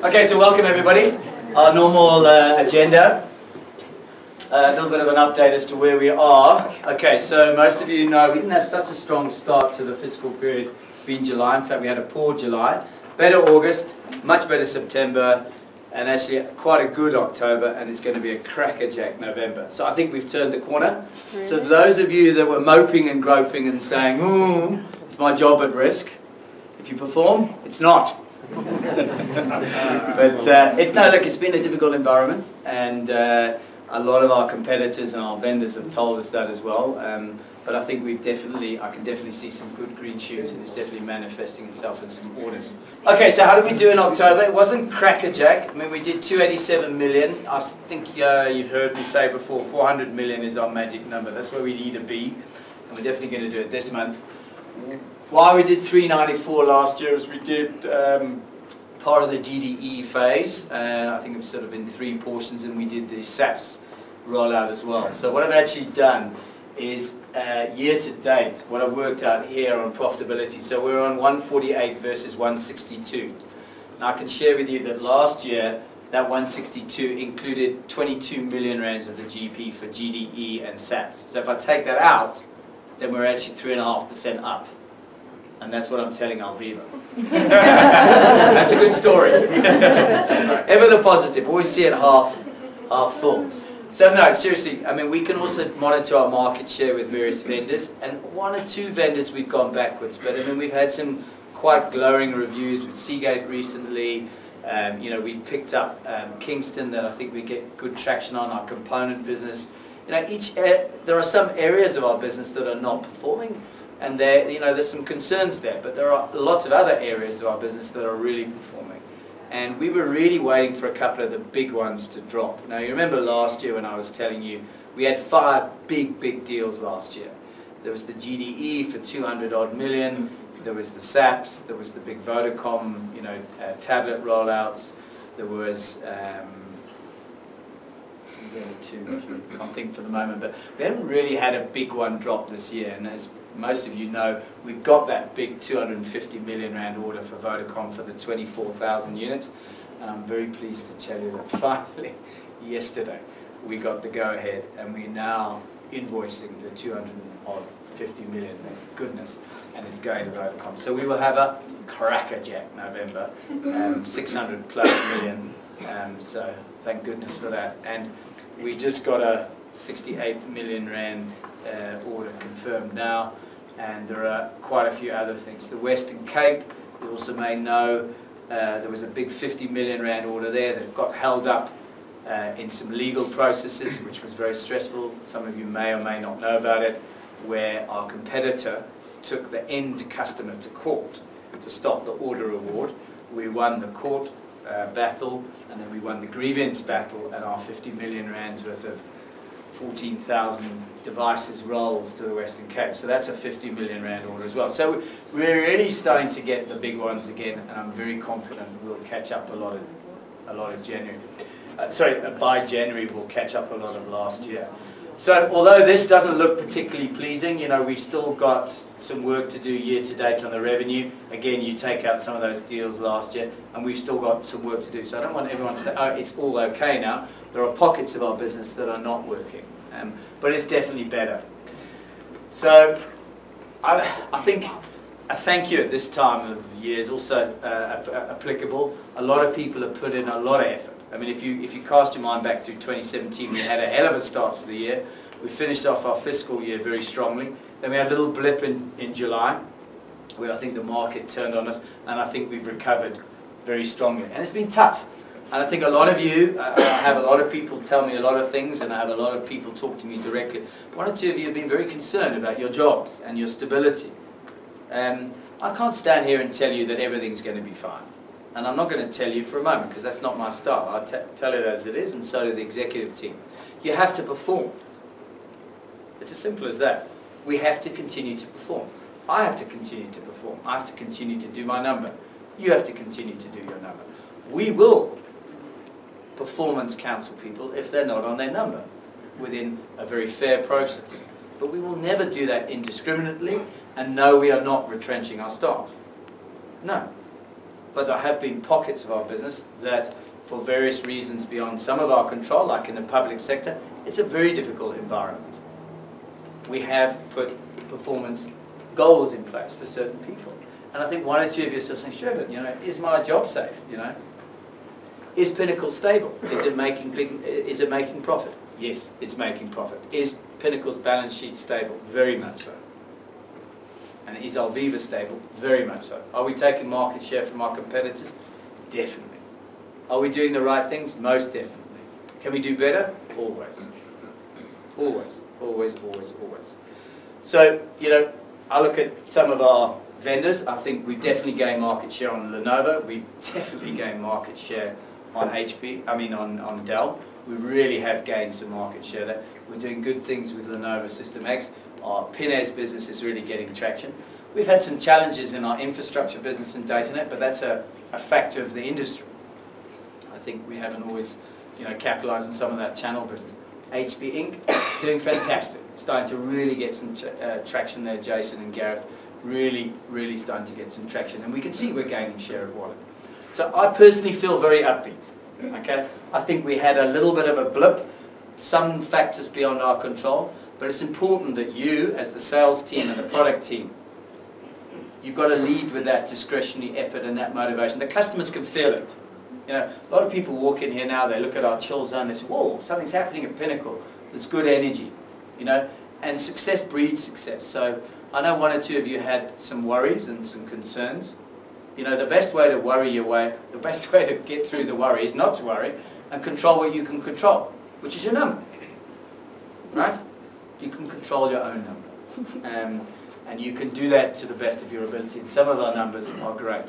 Okay, so welcome everybody. Our normal agenda. A little bit of an update as to where we are. Okay, so most of you know we didn't have such a strong start to the fiscal period being July. In fact, we had a poor July. Better August, much better September, and actually quite a good October, and it's going to be a crackerjack November. So I think we've turned the corner. Really? So those of you that were moping and groping and saying, "Ooh, is my job at risk?" If you perform, it's not. But no, look, it's been a difficult environment, and a lot of our competitors and our vendors have told us that as well. But I think I can definitely see some good green shoots, and it's definitely manifesting itself in some orders. Okay, so how did we do in October? It wasn't crackerjack. I mean, we did 287 million. I think you've heard me say before, 400 million is our magic number. That's where we need to be, and we're definitely going to do it this month. Why we did 394 last year is we did part of the GDE phase. I think it was sort of in 3 portions, and we did the SAPS rollout as well. So what I've actually done is year to date, what I've worked out here on profitability. So we're on 148 versus 162. Now I can share with you that last year that 162 included 22 million rands of the GP for GDE and SAPS. So if I take that out, then we're actually 3.5% up. And that's what I'm telling Alviva. That's a good story. Ever the positive. Always see it half full. So no, seriously, I mean, we can also monitor our market share with various vendors. And 1 or 2 vendors we've gone backwards. But I mean, we've had some quite glowing reviews with Seagate recently. You know, we've picked up Kingston that I think we get good traction on, our component business. You know, there are some areas of our business that are not performing. And there's some concerns there, but there are lots of other areas of our business that are really performing. And we were really waiting for a couple of the big ones to drop. Now, you remember last year when I was telling you, we had 5 big deals last year. There was the GDE for 200 odd million, there was the SAPS, there was the big Vodacom, tablet rollouts, there was, I can't think for the moment, but we haven't really had a big one drop this year. And as most of you know, we got that big 250 million rand order for Vodacom for the 24,000 units. And I'm very pleased to tell you that finally, yesterday, we got the go-ahead, and we're now invoicing the 250 million, thank goodness, and it's going to Vodacom. So we will have a crackerjack November, 600 plus million, so thank goodness for that. And we just got a 68 million rand order confirmed now, and there are quite a few other things. The Western Cape, you also may know, there was a big 50 million rand order there that got held up in some legal processes, which was very stressful. Some of you may or may not know about it, where our competitor took the end customer to court to stop the order award. We won the court battle, and then we won the grievance battle, and our 50 million rands worth of 14,000 devices rolls to the Western Cape. So that's a 50 million rand order as well. So we're really starting to get the big ones again, and I'm very confident we'll catch up a lot of January. By January we'll catch up a lot of last year. So although this doesn't look particularly pleasing, we've still got some work to do year to date on the revenue. Again, you take out some of those deals last year, and we've still got some work to do. So I don't want everyone to say, oh, it's all okay now. There are pockets of our business that are not working, but it's definitely better. So I think a thank you at this time of year is also applicable. A lot of people have put in a lot of effort. I mean, if you cast your mind back through 2017, we had a hell of a start to the year. We finished off our fiscal year very strongly. Then we had a little blip in July, where I think the market turned on us, and I think we've recovered very strongly. And it's been tough. And I think a lot of you, I have a lot of people tell me a lot of things, and I have a lot of people talk to me directly. 1 or 2 of you have been very concerned about your jobs and your stability. I can't stand here and tell you that everything's going to be fine. And I'm not going to tell you for a moment, because that's not my style. I tell it as it is, and so do the executive team. You have to perform. It's as simple as that. We have to continue to perform. I have to continue to perform. I have to continue to do my number. You have to continue to do your number. We will performance counsel people if they're not on their number within a very fair process. But we will never do that indiscriminately, and no, we are not retrenching our staff. No. but there have been pockets of our business that, for various reasons beyond some of our control, like in the public sector, it's a very difficult environment. We have put performance goals in place for certain people. And I think one or two of you are still saying, sure, but is my job safe? Is Pinnacle stable? Is it making profit? Yes, it's making profit. Is Pinnacle's balance sheet stable? Very much so. And is Alviva stable? Very much so. Are we taking market share from our competitors? Definitely. Are we doing the right things? Most definitely. Can we do better? Always. Always, always, always, always. So, I look at some of our vendors. I think we've definitely gained market share on Lenovo. We've definitely gained market share on on Dell. We really have gained some market share there. We're doing good things with Lenovo System X. Our Pinez business is really getting traction. We've had some challenges in our infrastructure business and DataNet, but that's a factor of the industry. I think we haven't always capitalized on some of that channel business. HP Inc. doing fantastic. Starting to really get some traction there, Jason and Gareth. Really, really starting to get some traction. And we can see we're gaining share of wallet. So I personally feel very upbeat. Okay? I think we had a little bit of a blip, some factors beyond our control, but it's important that you, as the sales team and the product team, you've got to lead with that discretionary effort and that motivation. The customers can feel it. A lot of people walk in here now, they look at our chill zone, they say, whoa, something's happening at Pinnacle. There's good energy, and success breeds success. So I know one or two of you had some worries and some concerns. The best way to worry your way, the best way to get through the worry is not to worry and control what you can control, which is your number, right? You can control your own number, and you can do that to the best of your ability, and some of our numbers are great.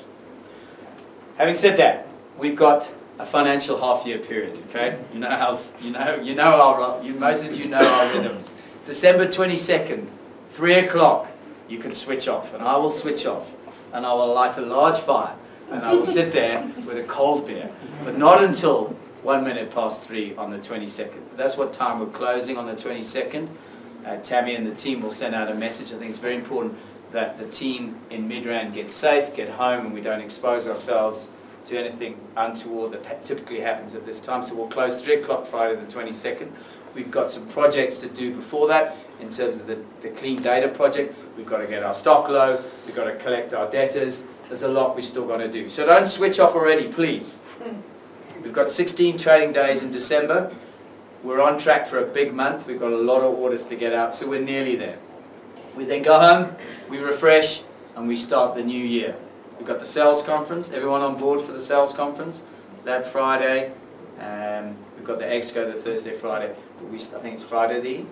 Having said that, we've got a financial half-year period, okay? Most of you know our rhythms. December 22nd, 3 o'clock, you can switch off, and I will switch off, and I will light a large fire, and I will sit there with a cold beer, but not until 1 minute past 3 on the 22nd. That's what time we're closing on the 22nd. Tammy and the team will send out a message. I think it's very important that the team in Midrand get safe, get home, and we don't expose ourselves to anything untoward that typically happens at this time. So we'll close 3 o'clock Friday the 22nd. We've got some projects to do before that in terms of the clean data project. We've got to get our stock low. We've got to collect our debtors. There's a lot we've still got to do. So don't switch off already, please. We've got 16 trading days in December. We're on track for a big month. We've got a lot of orders to get out, so we're nearly there. We then go home, we refresh, and we start the new year. We've got the sales conference. Everyone on board for the sales conference that Friday. We've got the Exco the Thursday, Friday. But I think it's Friday the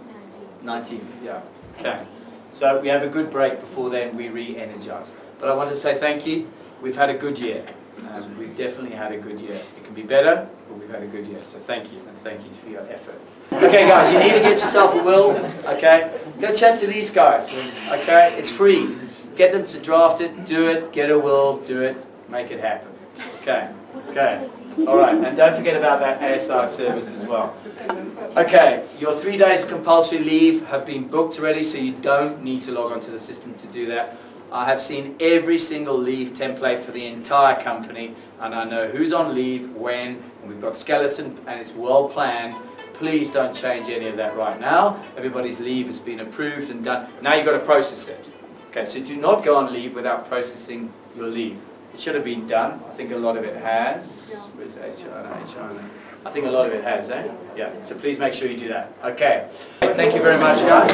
19th. Yeah. Okay. So we have a good break before then. We re-energize. But I want to say thank you. We've had a good year. We've definitely had a good year. It can be better, but we've had a good year. So thank you, and thank you for your effort. Okay, guys, you need to get yourself a will. Okay, go chat to these guys. Okay, it's free. Get them to draft it, do it, get a will, do it, make it happen. Okay, okay. All right, and don't forget about that ASI service as well. Okay, your 3 days of compulsory leave have been booked already, so you don't need to log onto the system to do that. I have seen every single leave template for the entire company, and I know who's on leave, when, and we've got skeleton, and it's well planned. Please don't change any of that right now. Everybody's leave has been approved and done. Now you've got to process it. Okay, so do not go on leave without processing your leave. It should have been done. I think a lot of it has. Where's HR? I think a lot of it has, eh? Yeah, so please make sure you do that. Okay. Thank you very much, guys.